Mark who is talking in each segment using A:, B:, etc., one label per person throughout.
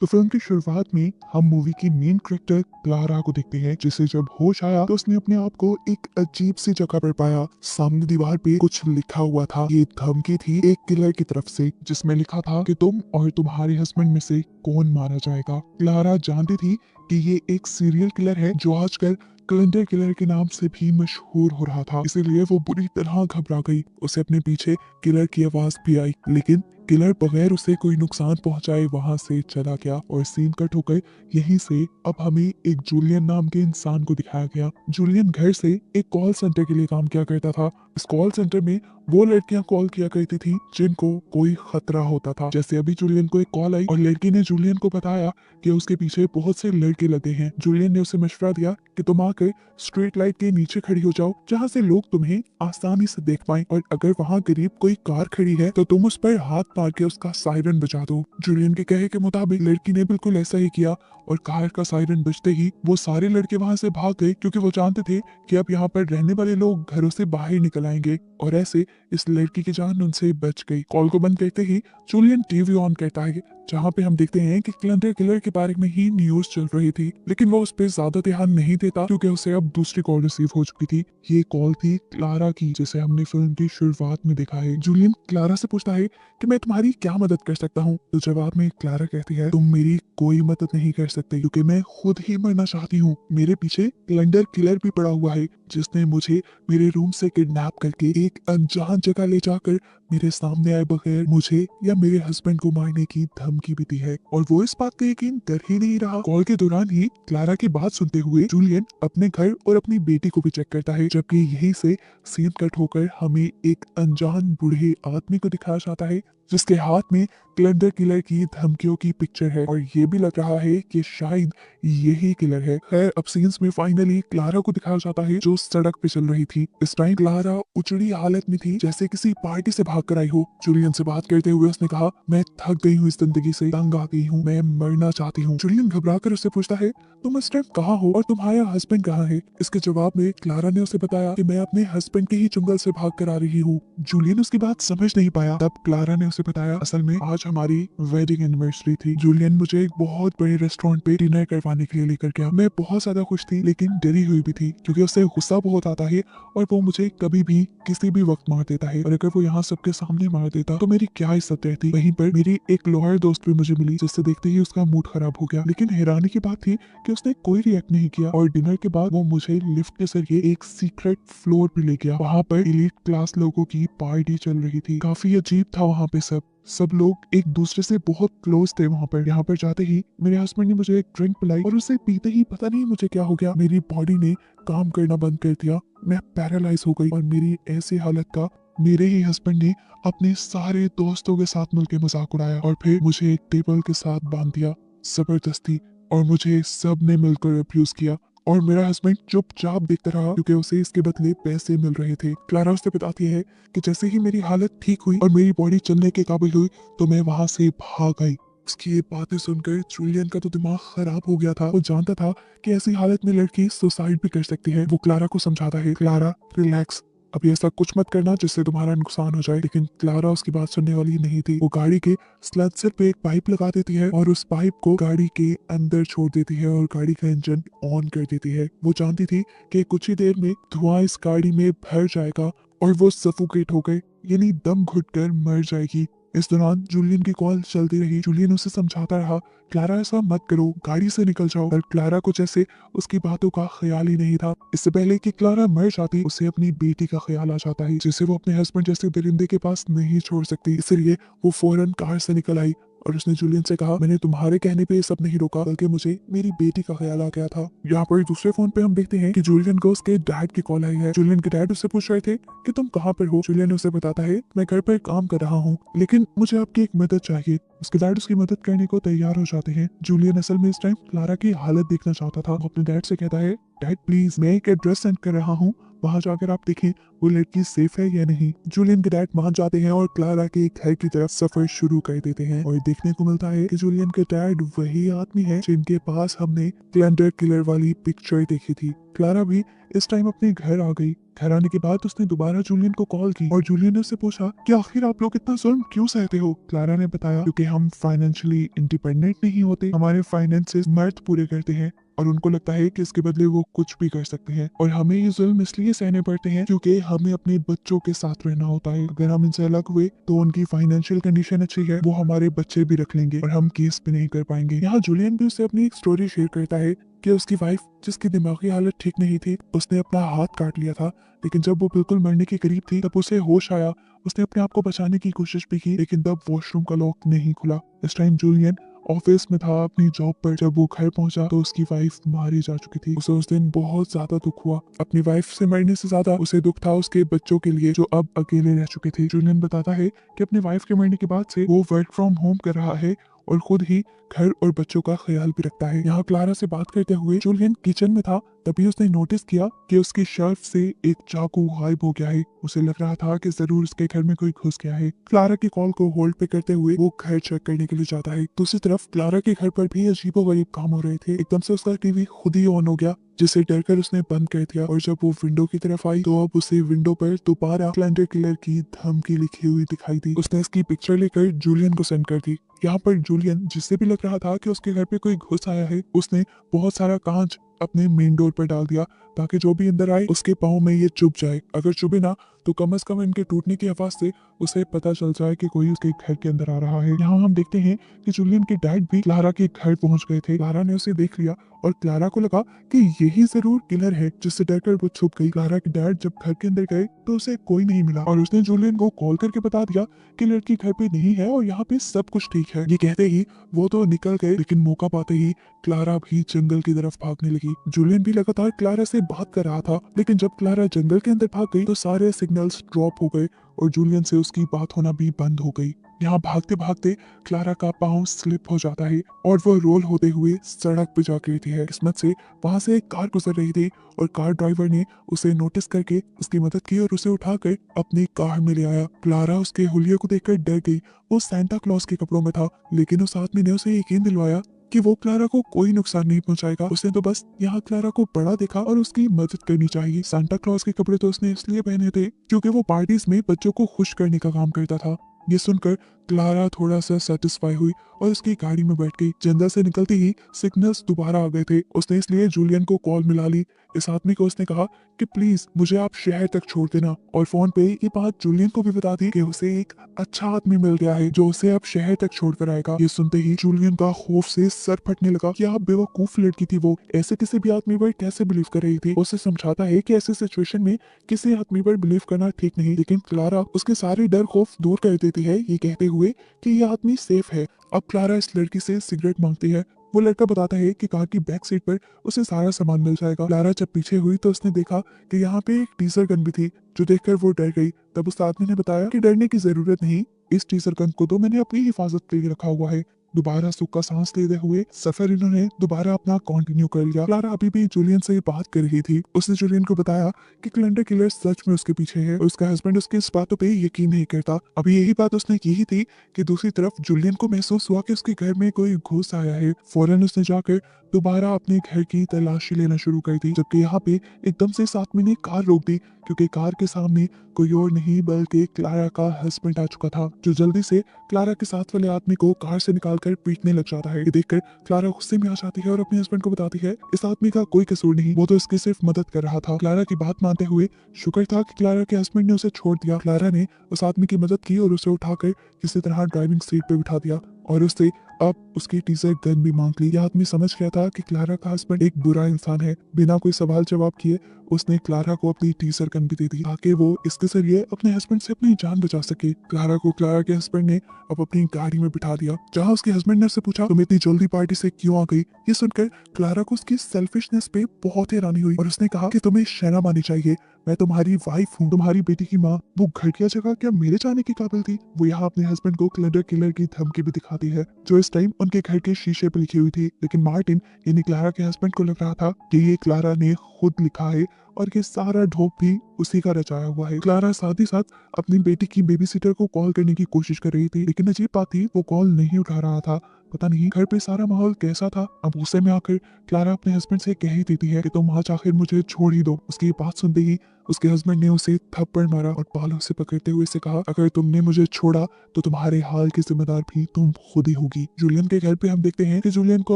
A: तो फिल्म की शुरुआत में हम मूवी की मेन कैरेक्टर क्लारा को देखते हैं, जिसे जब होश आया तो उसने अपने आप को एक अजीब सी जगह पर पाया। सामने दीवार पे कुछ लिखा हुआ था। ये धमकी थी एक किलर की तरफ से, जिसमें लिखा था कि तुम और तुम्हारे हस्बैंड में से कौन मारा जाएगा। क्लारा जानती थी कि ये एक सीरियल किलर है जो आजकल कैलेंडर किलर के नाम से भी मशहूर हो रहा था। इसीलिए वो बुरी तरह घबरा गई। उसे अपने पीछे किलर की आवाज भी आई, लेकिन किलर बगैर उसे कोई नुकसान पहुंचाए वहां से चला गया और सीन कट होकर यहीं से अब हमें एक जूलियन नाम के इंसान को दिखाया गया। जूलियन घर से एक कॉल सेंटर के लिए काम किया करता था। इस कॉल सेंटर में वो लड़कियां कॉल किया करती थी जिनको कोई खतरा होता था। जैसे अभी जूलियन को एक कॉल आई और लड़की ने जूलियन को बताया कि उसके पीछे बहुत से लड़के लगे हैं। जूलियन ने उसे मशवरा दिया कि तुम आकर स्ट्रीट लाइट के नीचे खड़ी हो जाओ, जहाँ से लोग तुम्हें आसानी से देख पाएं, और अगर वहाँ करीब कोई कार खड़ी है तो तुम उस पर हाथ मार के उसका सायरन बजा दो। जूलियन के कहे के मुताबिक लड़की ने बिल्कुल ऐसा ही किया और कार का सायरन बजते ही वो सारे लड़के वहां से भाग गए, क्योंकि वो जानते थे कि अब यहाँ पर रहने वाले लोग घरों से बाहर निकल आएंगे। और ऐसे इस लड़की की जान उनसे बच गई। कॉल को बंद करते ही जूलियन टीवी ऑन करता है, जहाँ पे हम देखते हैं कि कैलेंडर किलर के बारे में ही न्यूज चल रही थी, लेकिन वो उस पर ज्यादा ध्यान नहीं देता क्योंकि उसे अब दूसरी कॉल रिसीव हो चुकी थी। ये कॉल थी क्लारा की, जिसे हमने फिल्म की शुरुआत में देखा है। जूलियन क्लारा से पूछता है कि मैं तुम्हारी क्या मदद कर सकता हूँ। तो जवाब में क्लारा कहती है, तुम मेरी कोई मदद नहीं कर सकते क्योंकि मैं खुद ही मरना चाहती हूँ। मेरे पीछे कैलेंडर किलर भी पड़ा हुआ है, जिसने मुझे मेरे रूम से किडनैप करके एक अनजान जगह ले जाकर मेरे सामने आए बगैर मुझे या मेरे हस्बैंड को मारने की धमकी भी दी है। और वो इस बात का यकीन कर ही नहीं रहा। कॉल के दौरान ही क्लारा की बात सुनते हुए जूलियन अपने घर और अपनी बेटी को भी चेक करता है, जबकि यहीं से सीन कट होकर हमें एक अनजान बूढ़े आदमी को दिखाया जाता है, जिसके हाथ में कैलेंडर किलर की धमकियों की पिक्चर है। और ये भी लग रहा है कि शायद यही किलर है। खैर, अब सीन्स में फाइनली क्लारा को दिखाया जाता है जो सड़क पे चल रही थी। इस टाइम क्लारा उजड़ी हालत में थी, जैसे किसी पार्टी से भाग कर आई हो। जूलियन से बात करते हुए उसने कहा, मैं थक गई हूँ इस जिंदगी से, तंग आ गई हूँ, मैं मरना चाहती हूँ। जूलियन घबरा कर उससे पूछता है, तुम इस टाइम कहाँ हो और तुम्हारा हस्बैंड कहाँ है। इसके जवाब में क्लारा ने उसे बताया कि मैं अपने हस्बैंड के ही जंगल से भाग कर आ रही हूँ। जूलियन उसकी बात समझ नहीं पाया। तब क्लारा ने उसे बताया, असल में आज हमारी वेडिंग एनिवर्सरी थी। जूलियन मुझे एक बहुत बड़े रेस्टोरेंट पे डिनर करवाने के लिए लेकर गया। मैं बहुत ज्यादा खुश थी, लेकिन डरी हुई भी थी क्योंकि उसे गुस्सा बहुत आता है और वो मुझे कभी भी किसी भी वक्त मार देता है। और अगर वो यहाँ सबके सामने मार देता तो मेरी क्या इज्जत रहती। वहीं पर मेरी एक लॉयर दोस्त भी मुझे मिली, जिससे देखते ही उसका मूड खराब हो गया। लेकिन हैरानी की बात थी कि उसने कोई रिएक्ट नहीं किया और डिनर के बाद वो मुझे लिफ्ट के जरिए एक सीक्रेट फ्लोर पे ले गया। वहाँ पर एलीट क्लास लोगों की पार्टी चल रही थी। काफी अजीब था वहाँ पे सब लोग एक दूसरे से बहुत क्लोज थे वहाँ पर। यहाँ पर जाते ही मेरे हस्बैंड ने मुझे एक ड्रिंक पिलाई और उसे पीते ही पता नहीं मुझे क्या हो गया, मेरी बॉडी ने काम करना बंद कर दिया। मैं पैरालाइज हो गई और मेरी ऐसी हालत का मेरे ही हस्बैंड ने अपने सारे दोस्तों के साथ मिलकर मजाक उड़ाया और फिर मुझे एक टेबल के साथ बांध दिया जबरदस्ती, और मुझे सब ने मिलकर अब्यूज किया। और मेरा हस्बैंड चुपचाप देखता रहा क्योंकि उसे इसके बदले पैसे मिल रहे थे। क्लारा उससे बताती है कि जैसे ही मेरी हालत ठीक हुई और मेरी बॉडी चलने के काबिल हुई तो मैं वहां से भाग आई। उसकी ये बातें सुनकर जूलियन का तो दिमाग खराब हो गया था। वो जानता था कि ऐसी हालत में लड़की सुसाइड भी कर सकती है। वो क्लारा को समझाता है, क्लारा रिलैक्स, अभी ऐसा कुछ मत करना जिससे तुम्हारा नुकसान हो जाए। लेकिन क्लारा उसकी बात सुनने वाली नहीं थी। वो गाड़ी के स्लैंसर पे एक पाइप लगा देती है और उस पाइप को गाड़ी के अंदर छोड़ देती है और गाड़ी का इंजन ऑन कर देती है। वो जानती थी कि कुछ ही देर में धुआं इस गाड़ी में भर जाएगा और वो सफोकेट हो गए, यानी दम घुटकर मर जाएगी। इस दौरान जूलियन की कॉल चलती रही। जूलियन उसे समझाता रहा, क्लारा ऐसा मत करो, गाड़ी से निकल जाओ। पर क्लारा को जैसे उसकी बातों का ख्याल ही नहीं था। इससे पहले कि क्लारा मर जाती, उसे अपनी बेटी का ख्याल आ जाता है, जिसे वो अपने हस्बैंड जैसे दरिंदे के पास नहीं छोड़ सकती। इसलिए वो फौरन कार से निकल आई और उसने जूलियन से कहा, मैंने तुम्हारे कहने पे ये सब नहीं रोका, बल्कि मुझे मेरी बेटी का ख्याल आ गया था। यहाँ पर दूसरे फोन पे हम देखते हैं कि जूलियन को उसके डैड की कॉल आई है। जूलियन के डैड उससे पूछ रहे थे कि तुम कहाँ पर हो। जूलियन उसे बताता है, मैं घर पर काम कर रहा हूँ, लेकिन मुझे आपकी एक मदद चाहिए। उसके डैड उसकी मदद करने को तैयार हो जाते हैं। जूलियन असल में इस टाइम क्लारा की हालत देखना चाहता था। वो अपने डैड से कहता है, डैड प्लीज, मैं एक एड्रेस सेंड कर रहा हूँ, वहाँ जाकर आप देखें वो लड़की सेफ है या नहीं। जूलियन के डैड वहाँ जाते हैं और क्लारा के घर की तरफ सफर शुरू कर देते हैं और देखने को मिलता है कि जूलियन के डैड वही आदमी है जिनके पास हमने कैलेंडर किलर वाली पिक्चर देखी थी। क्लारा भी इस टाइम अपने घर आ गई। घर आने के बाद उसने दोबारा जूलियन को कॉल की और जूलियन ने उससे पूछा कि आखिर आप लोग इतना जुल्म क्यों सहते हो। क्लारा ने बताया क्योंकि हम फाइनेंशियली इंडिपेंडेंट नहीं होते, हमारे फाइनेंसेस मर्द पूरे करते हैं और उनको लगता है कि इसके बदले वो कुछ भी कर सकते हैं और हमें ये जुल्म इसलिए सहने पड़ते हैं क्योंकि हमें अपने बच्चों के साथ रहना होता है। अगर हम इनसे अलग हुए तो उनकी फाइनेंशियल कंडीशन अच्छी है, वो हमारे बच्चे भी रख लेंगे और हम केस भी नहीं कर पाएंगे। यहाँ जूलियन भी उससे अपनी एक स्टोरी शेयर करता है कि उसकी वाइफ जिसकी दिमागी हालत ठीक नहीं थी उसने अपना हाथ काट लिया था, लेकिन जब वो बिल्कुल मरने के करीब थी तब उसे होश आया। उसने अपने आप को बचाने की कोशिश भी की लेकिन तब वॉशरूम का लॉक नहीं खुला। इस टाइम जूलियन ऑफिस में था अपनी जॉब पर। जब वो घर पहुंचा तो उसकी वाइफ मारी जा चुकी थी। उसे उस दिन बहुत ज्यादा दुख हुआ। अपनी वाइफ से मरने से ज्यादा उसे दुख था उसके बच्चों के लिए जो अब अकेले रह चुके थे। जूलियन बताता है कि अपनी वाइफ के मरने के बाद से वो वर्क फ्रॉम होम कर रहा है और खुद ही घर और बच्चों का ख्याल भी रखता है। यहाँ क्लारा से बात करते हुए जूलियन किचन में था, तभी उसने नोटिस किया कि उसकी शेल्फ से एक चाकू गायब हो गया है। उसे लग रहा था कि जरूर उसके घर में कोई घुस गया है। क्लारा की कॉल को होल्ड पे करते हुए वो घर चेक करने के लिए जाता है। दूसरी तरफ क्लारा के घर पर भी अजीबोगरीब काम हो रहे थे। एकदम से उसका टीवी खुद ही ऑन हो गया जिसे डरकर उसने बंद कर दिया और जब वो विंडो की तरफ आई तो अब उसे विंडो पर दोबारा कैलेंडर किलर की धमकी लिखी हुई दिखाई दी। उसने इसकी पिक्चर लेकर जूलियन को सेंड कर दी। यहाँ पर जूलियन, जिससे भी लग रहा था कि उसके घर पे कोई घुस आया है, उसने बहुत सारा कांच अपने मेन डोर पर डाल दिया ताकि जो भी अंदर आए उसके पाँव में ये चुभ जाए। अगर चुभे ना तो कम से कम इनके टूटने की आवाज से उसे पता चल जाए कि कोई उसके घर के अंदर आ रहा है। यहाँ हम देखते हैं कि जूलियन के डैड भी क्लारा के घर पहुंच गए थे। क्लारा ने उसे देख लिया और क्लारा को लगा कि यही जरूर किलर है, जिससे डरकर वो छुप गई। क्लारा के डैड जब घर के अंदर गए तो उसे कोई नहीं मिला और उसने जूलियन को कॉल करके बता दिया कि लड़की घर पे नहीं है और यहाँ पे सब कुछ ठीक है। ये कहते ही वो तो निकल गए, लेकिन मौका पाते ही क्लारा भी जंगल की तरफ भागने लगी। जूलियन भी लगातार क्लारा से बात कर रहा था, लेकिन जब क्लारा जंगल के अंदर भाग गई तो सारे सिग्नल्स ड्रॉप हो गए और जूलियन से उसकी बात होना भी बंद हो गई। यहाँ भागते भागते क्लारा का पाँव स्लिप हो जाता है और वो रोल होते हुए सड़क पे जा गिरती है। किस्मत से वहां से एक कार गुजर रही थी और कार ड्राइवर ने उसे नोटिस करके उसकी मदद की और उसे उठाकर अपनी कार में ले आया। क्लारा उसके हुलिये को देखकर डर गई। वो सांता क्लॉज के कपड़ों में था, लेकिन उस आदमी ने उसे यकीन दिलवाया कि वो क्लारा को कोई नुकसान नहीं पहुंचाएगा। उसने तो बस यहाँ क्लारा को बड़ा देखा और उसकी मदद करनी चाहिए। सांता क्लॉज के कपड़े तो उसने इसलिए पहने थे क्योंकि वो पार्टीज में बच्चों को खुश करने का काम करता था। ये सुनकर क्लारा थोड़ा सा सेटिस्फाई हुई और उसकी गाड़ी में बैठ गई। जंगल से निकलते ही सिग्नल्स दोबारा आ गए थे। उसने इसलिए जूलियन को कॉल मिला ली। इस आदमी को उसने कहा कि प्लीज मुझे आप शहर तक छोड़ देना और फोन पे ये बात जूलियन को भी बता दी कि उसे एक अच्छा आदमी मिल गया है जो उसे अब शहर तक छोड़कर आएगा। ये सुनते ही जूलियन का खौफ से सर फटने लगा। क्या बेवकूफ लड़की थी वो, ऐसे किसी भी आदमी पर कैसे बिलीव कर रही थी। उसे समझाता है कि ऐसे सिचुएशन में किसी आदमी पर बिलीव करना ठीक नहीं, लेकिन क्लारा उसके सारे डर खौफ दूर कर देती है ये कहते हुए कि ये आदमी सेफ है। अब क्लारा इस लड़की से सिगरेट मांगती है। वो लड़का बताता है कि कार की बैक सीट पर उसे सारा सामान मिल जाएगा। क्लारा जब पीछे हुई तो उसने देखा कि यहाँ पे एक टीजर गन भी थी, जो देखकर वो डर गई। तब उस आदमी ने बताया कि डरने की जरूरत नहीं, इस टीजर गन को तो मैंने अपनी हिफाजत के लिए रखा हुआ है। दोबारा सुख का सांस लेते हुए सफर इन्होंने दोबारा अपना कंटिन्यू कर लिया। क्लारा अभी भी जूलियन से बात कर रही थी। उसने जूलियन को बताया कि कैलेंडर किलर सच में उसके पीछे है और उसका हस्बैंड उसकी इस बातों पे यकीन नहीं करता। अभी यही बात उसने की ही थी कि दूसरी तरफ जूलियन को महसूस हुआ कि उसके घर में कोई घुस आया है। फौरन उसने जाकर दोबारा अपने घर की तलाशी लेना शुरू कर दी, जबकि यहाँ पे एकदम से इस आदमी ने कार रोक दी क्योंकि कार के सामने कोई और नहीं बल्कि क्लारा का हस्बैंड आ चुका था, जो जल्दी से क्लारा के साथ वाले आदमी को कार से निकालकर पीटने लग जाता है। ये देखकर क्लारा गुस्से में आ जाती है और अपने हस्बैंड को बताती है इस आदमी का कोई कसूर नहीं, वो तो इसकी सिर्फ मदद कर रहा था। क्लारा की बात मानते हुए शुक्र था कि क्लारा के हस्बैंड ने उसे छोड़ दिया। क्लारा ने उस आदमी की मदद की और उसे उठाकर किसी तरह ड्राइविंग सीट पे बिठा दिया और उससे अब उसकी टीजर गन भी मांग ली। यह आदमी समझ गया था कि क्लारा का हस्बैंड एक बुरा इंसान है। बिना कोई सवाल जवाब किए उसने क्लारा को अपनी टीजर गन भी दे दी ताकि वो इसके जरिए अपने हस्बैंड से अपनी जान बचा सके। क्लारा को क्लारा के हस्बैंड ने अब अपनी गाड़ी में बिठा दिया, जहाँ उसके हस्बैंड ने उससे पूछा तुम इतनी जल्दी पार्टी से क्यों आ गई। ये सुनकर क्लारा को उसकी सेल्फिशनेस पे बहुत हैरानी हुई और उसने कहा कि तुम्हें शर्म आनी चाहिए, मैं तुम्हारी वाइफ हूँ, तुम्हारी बेटी की माँ। वो घटिया जगह क्या मेरे जाने की काबिल थी। वो यहाँ अपने हस्बैंड को कैलेंडर किलर की धमकी भी दिखाती है, जो इस टाइम उनके घर के शीशे पे लिखी हुई थी। लेकिन मार्टिन यानी क्लारा के हस्बैंड को लग रहा था कि ये क्लारा ने खुद लिखा है और ये सारा ढोप भी उसी का रचाया हुआ है। क्लारा साथ ही साथ अपनी बेटी की बेबी सीटर को कॉल करने की कोशिश कर रही थी, लेकिन अजीब बात थी, वो कॉल नहीं उठा रहा था। पता नहीं घर पे सारा माहौल कैसा था। अब गुस्से में आकर क्लारा अपने हस्बैंड से कह ही देती है कि तुम आज आखिर मुझे छोड़ ही दो। उसकी ये बात सुनते ही उसके हस्बैंड ने उसे थप्पड़ मारा और बालों से पकड़ते हुए से कहा, अगर तुमने मुझे छोड़ा तो तुम्हारे हाल की जिम्मेदार भी तुम खुद ही होगी। जूलियन के घर पे हम देखते हैं कि जूलियन को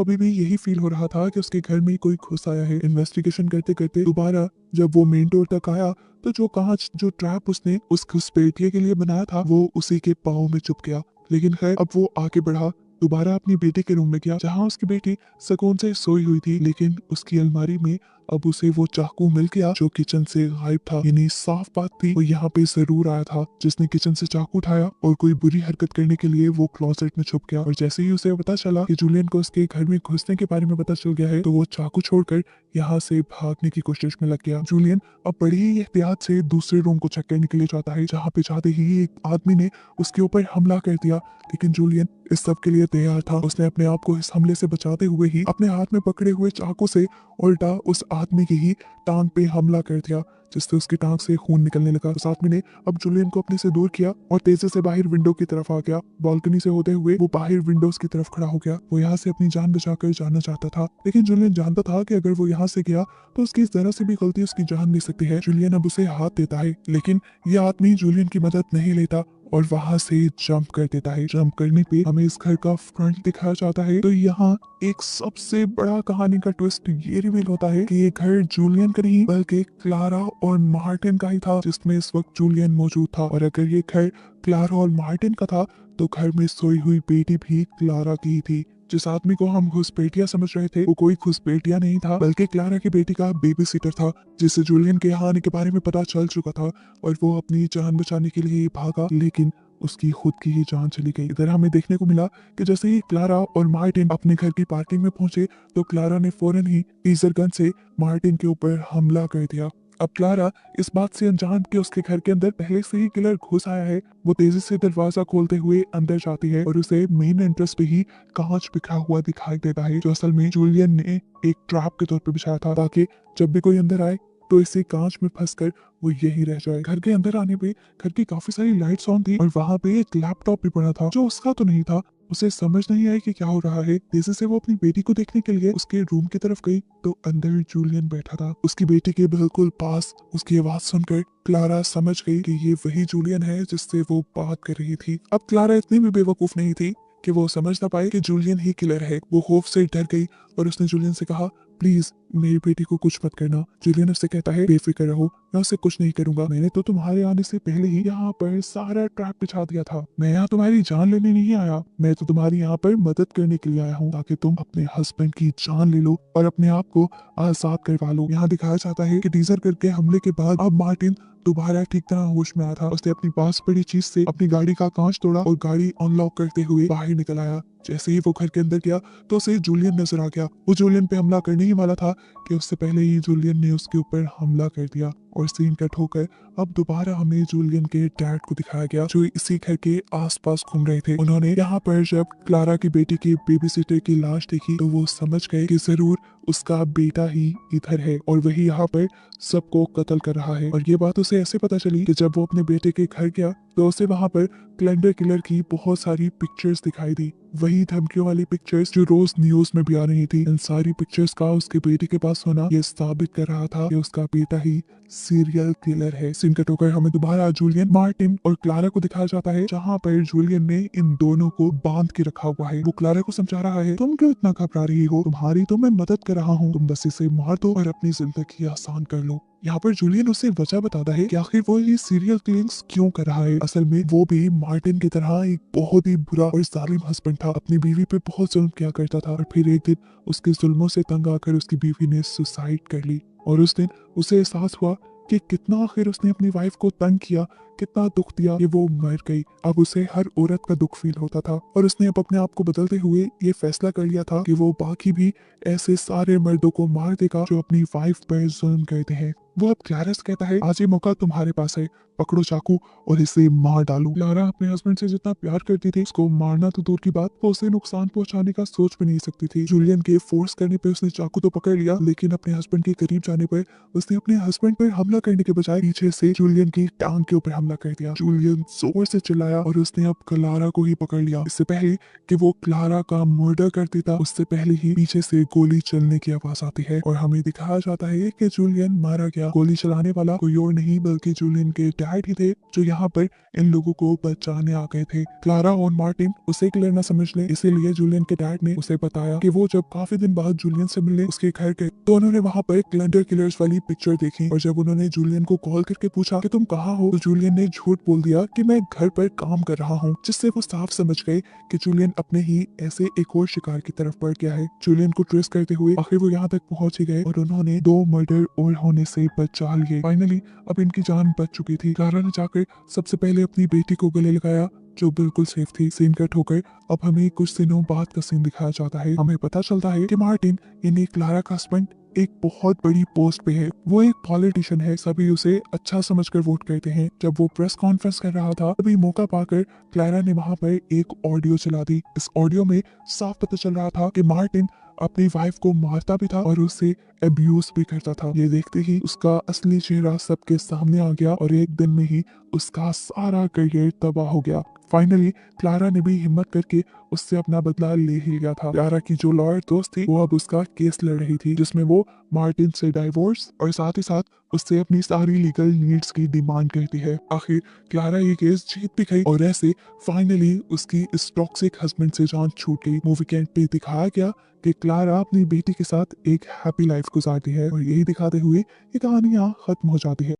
A: अभी भी यही फील हो रहा था कि उसके घर में कोई घुस आया है। इन्वेस्टिगेशन करते करते दोबारा जब वो मेन डोर तक आया तो जो कांच, जो ट्रैप उसने उस घुसपैठिए के लिए बनाया था, वो उसी के पाँव में चुप गया। लेकिन खैर अब वो आगे बढ़ा, दोबारा अपनी बेटी के रूम में गया जहाँ उसकी बेटी सुकून से सोई हुई थी, लेकिन उसकी अलमारी में अब उसे वो चाकू मिल गया जो किचन से गायब था। यानी साफ बात थी, वो यहाँ पे जरूर आया था जिसने किचन से चाकू उठाया और कोई बुरी हरकत करने के लिए वो क्लोसेट में छुप गया। और जैसे ही उसे पता चला कि जूलियन को उसके घर में घुसने के बारे में पता चल गया है, तो वो चाकू छोड़कर यहाँ से भागने की कोशिश में लग गया। जूलियन अब बड़ी ही एहतियात से दूसरे रूम को चेक करने के लिए जाता है, जहाँ पे जाते ही एक आदमी ने उसके ऊपर हमला कर दिया। लेकिन जूलियन इस सब के लिए तैयार था। उसने अपने आप को इस हमले से बचाते हुए ही अपने हाथ में पकड़े हुए चाकू से उल्टा उस आदमी की ही टांग पे हमला कर दिया, जिससे उसकी टांग से खून निकलने लगा। उस आदमी ने अब जूलियन को अपने से दूर किया और तेजी से बाहर विंडो की तरफ आ गया। बालकनी से होते हुए वो बाहर विंडोज की तरफ खड़ा हो गया। वो यहाँ से अपनी जान बचाकर जाना चाहता था, लेकिन जूलियन जानता था कि अगर वो यहाँ से गया तो उसकी जरा सी भी गलती उसकी जान ले सकती है। जूलियन अब उसे हाथ देता है, लेकिन ये आदमी जूलियन की मदद नहीं लेता और वहां से जंप कर देता है। जंप करने पे हमें इस घर का फ्रंट दिखाया जाता है। तो यहाँ एक सबसे बड़ा कहानी का ट्विस्ट ये रिवील होता है कि ये घर जूलियन का नहीं बल्कि क्लारा और मार्टिन का ही था, जिसमें इस वक्त जूलियन मौजूद था। और अगर ये घर क्लारा और मार्टिन का था तो घर में सोई हुई बेटी भी क्लारा की ही थी। जिस आदमी को हम घुसपैठिया समझ रहे थे वो कोई घुसपैठिया नहीं था, बल्कि क्लारा की बेटी का बेबी सीटर था, जिसे जूलियन के यहाँ आने के बारे में पता चल चुका था और वो अपनी जान बचाने के लिए भागा, लेकिन उसकी खुद की ही जान चली गई। इधर हमें देखने को मिला कि जैसे ही क्लारा और मार्टिन अपने घर की पार्किंग में पहुंचे तो क्लारा ने फौरन ही टीजर गन से मार्टिन के ऊपर हमला कर दिया। अब क्लारा इस बात से अनजान कि उसके घर के अंदर पहले से ही किलर घुस आया है, वो तेजी से दरवाजा खोलते हुए अंदर जाती है और उसे मेन एंट्रेंस पे ही कांच बिखरा हुआ दिखाई देता है, जो असल में जूलियन ने एक ट्रैप के तौर पे बिछाया था, ताकि जब भी कोई अंदर आए तो इसे कांच में फंसकर वो यही रह जाए। घर के अंदर आने पे घर की काफी सारी लाइट्स ऑन थी और वहाँ पे एक लैपटॉप भी पड़ा था जो उसका तो नहीं था। उसे समझ नहीं आई कि क्या हो रहा है। तेजी से वो अपनी बेटी को देखने के लिए उसके रूम की तरफ गई तो अंदर जूलियन बैठा था। उसकी बेटी के बिल्कुल पास उसकी आवाज सुनकर क्लारा समझ गई कि ये वही जूलियन है जिससे वो बात कर रही थी। अब क्लारा इतनी भी बेवकूफ नहीं थी कि वो समझ ना पाए कि जूलियन ही किलर है। वो खौफ से डर गई और उसने जूलियन से कहा, प्लीज मेरी बेटी को कुछ मत करना। जूलियन उससे कहता है, बेफिक्र रहो, मैं उसे कुछ नहीं करूंगा। मैंने तो तुम्हारे आने से पहले ही यहाँ पर सारा ट्रैप बिछा दिया था। मैं यहाँ तुम्हारी जान लेने नहीं आया, मैं तो तुम्हारी यहाँ पर मदद करने के लिए आया हूँ, ताकि तुम अपने हस्बैंड की जान ले लो और अपने आप को आजाद करवा लो। यहाँ दिखाया जाता है कि टीजर करके हमले के बाद अब मार्टिन दोबारा ठीक तरह होश में आया था। उसने अपनी पास पड़ी चीज से अपनी गाड़ी का कांच तोड़ा और गाड़ी अनलॉक करते हुए बाहर निकल आया। जैसे ही वो घर के अंदर गया तो उसे जूलियन नजर आ गया। वो जूलियन पे हमला करने ही वाला था कि उससे पहले ही जूलियन ने उसके ऊपर हमला कर दिया और सीन कट होकर अब दोबारा हमें जूलियन के डैड को दिखाया गया, जो इसी घर के आसपास घूम रहे थे। उन्होंने यहाँ पर जब क्लारा की बेटी की बेबी सिटर की लाश देखी तो वो समझ गए कि जरूर उसका बेटा ही इधर है और वही यहाँ पर सबको कत्ल कर रहा है। और ये बात उसे ऐसे पता चली कि जब वो अपने बेटे के घर गया तो उसे वहाँ पर कैलेंडर किलर की बहुत सारी पिक्चर्स दिखाई दी, वही धमकियों वाली पिक्चर्स जो रोज न्यूज में भी आ रही थी। इन सारी पिक्चर्स का उसके बेटे के पास होना ये साबित कर रहा था कि उसका बेटा ही सीरियल किलर है। सीन कट होकर हमें दोबारा जूलियन, मार्टिन और क्लारा को दिखाया जाता है, जहाँ पर जूलियन ने इन दोनों को बांध के रखा हुआ है। वो क्लारा को समझा रहा है, तुम क्यों इतना घबरा रही हो, तुम्हारी तो मैं मदद कर रहा हूँ, तुम बस इसे मार दो और अपनी जिंदगी आसान कर लो। यहाँ पर जूलियन उसे वजह बताता है कि आखिर वो ये सीरियल किलिंग्स क्यों कर रहा है। असल में वो भी मार्टिन की तरह एक बहुत ही बुरा और जालिम हस्बैंड था, अपनी बीवी पे बहुत जुल्म किया करता था और फिर एक दिन उसके जुल्मों से तंग आकर उसकी बीवी ने सुसाइड कर ली। और उस दिन उसे एहसास हुआ कि कितना आखिर उसने अपनी वाइफ को तंग किया, कितना दुख दिया कि वो मर गई। अब उसे हर औरत का दुख फील होता था और उसने अब अपने आप को बदलते हुए ये फैसला कर लिया था कि वो बाकी भी ऐसे सारे मर्दों को मार देगा जो अपनी वाइफ पर जुल्म करते हैं। वो अब क्लारा से कहता है, आज ये मौका तुम्हारे पास है, पकड़ो चाकू और इसे मार डालो। क्लारा अपने हस्बैंड से जितना प्यार करती थी, उसको मारना तो दूर की बात, वो उसे नुकसान पहुंचाने का सोच भी नहीं सकती थी। जूलियन के फोर्स करने पे उसने चाकू तो पकड़ लिया, लेकिन अपने हस्बैंड के करीब जाने पर उसने अपने हस्बैंड पर हमला करने के बजाय पीछे से जूलियन की टांग के ऊपर हमला कर दिया। जूलियन जोर से चिल्लाया और उसने अब क्लारा को ही पकड़ लिया। इससे पहले कि वो क्लारा का मर्डर कर देता, उससे पहले ही पीछे से गोली चलने की आवाज आती है और हमें दिखाया जाता है कि जूलियन मारा गया। गोली चलाने वाला कोई और नहीं बल्कि जूलियन के डैड ही थे, जो यहाँ पर इन लोगों को बचाने आ गए थे। क्लारा और मार्टिन उसे किलर न समझ ले, इसीलिए जूलियन के डैड ने उसे बताया कि वो जब काफी दिन बाद जूलियन से मिलने उसके घर गए तो उन्होंने वहाँ पर कैलेंडर किलर्स वाली पिक्चर देखी और जब उन्होंने जूलियन को कॉल करके पूछा कि तुम कहाँ हो, तो जूलियन ने झूठ बोल दिया कि मैं घर पर काम कर रहा हूँ, जिससे वो साफ समझ गए कि जूलियन अपने ही ऐसे एक और शिकार की तरफ बढ़ गया है। जूलियन को ट्रेस करते हुए आखिर वो यहाँ तक पहुंच ही गए और उन्होंने 2 मर्डर और होने से बचा लिए। फाइनली अब इनकी जान बच चुकी थी। क्लारा ने जाकर सबसे पहले अपनी बेटी को गले लगाया, जो बिल्कुल सेफ थी। सीन कट होकर अब हमें कुछ दिनों बाद का सीन दिखाया जाता है। हमें पता चलता है कि मार्टिन यानी क्लारा का हस्बैंड एक बहुत बड़ी पोस्ट पे है। वो एक पॉलिटिशियन है, सभी उसे अच्छा समझकर वोट करते हैं। जब वो प्रेस कॉन्फ्रेंस कर रहा था तभी मौका पाकर क्लारा ने वहां पर एक ऑडियो चला दी। इस ऑडियो में साफ पता चल रहा था कि मार्टिन अपनी वाइफ को मारता भी था और उसे अब्यूज भी करता था। ये देखते ही उसका असली चेहरा सबके सामने आ गया और एक दिन में ही उसका सारा करियर तबाह हो गया। फाइनली क्लारा ने भी हिम्मत करके उससे अपना बदला ले ही लिया था। क्लारा की जो लॉयर दोस्त थी वो अब उसका केस लड़ रही थी, जिसमें वो मार्टिन से डाइवोर्स और साथ ही साथ उससे अपनी सारी लीगल नीड्स की डिमांड करती है। आखिर क्लारा ये केस जीत भी गई और ऐसे फाइनली उसकी इस टॉक्सिक हस्बैंड से जान छूट गई। मूवी के एंड पे दिखाया गया कि क्लारा अपनी बेटी के साथ एक हैप्पी लाइफ गुजारती है और यही दिखाते हुए ये कहानी यहाँ खत्म हो जाती है।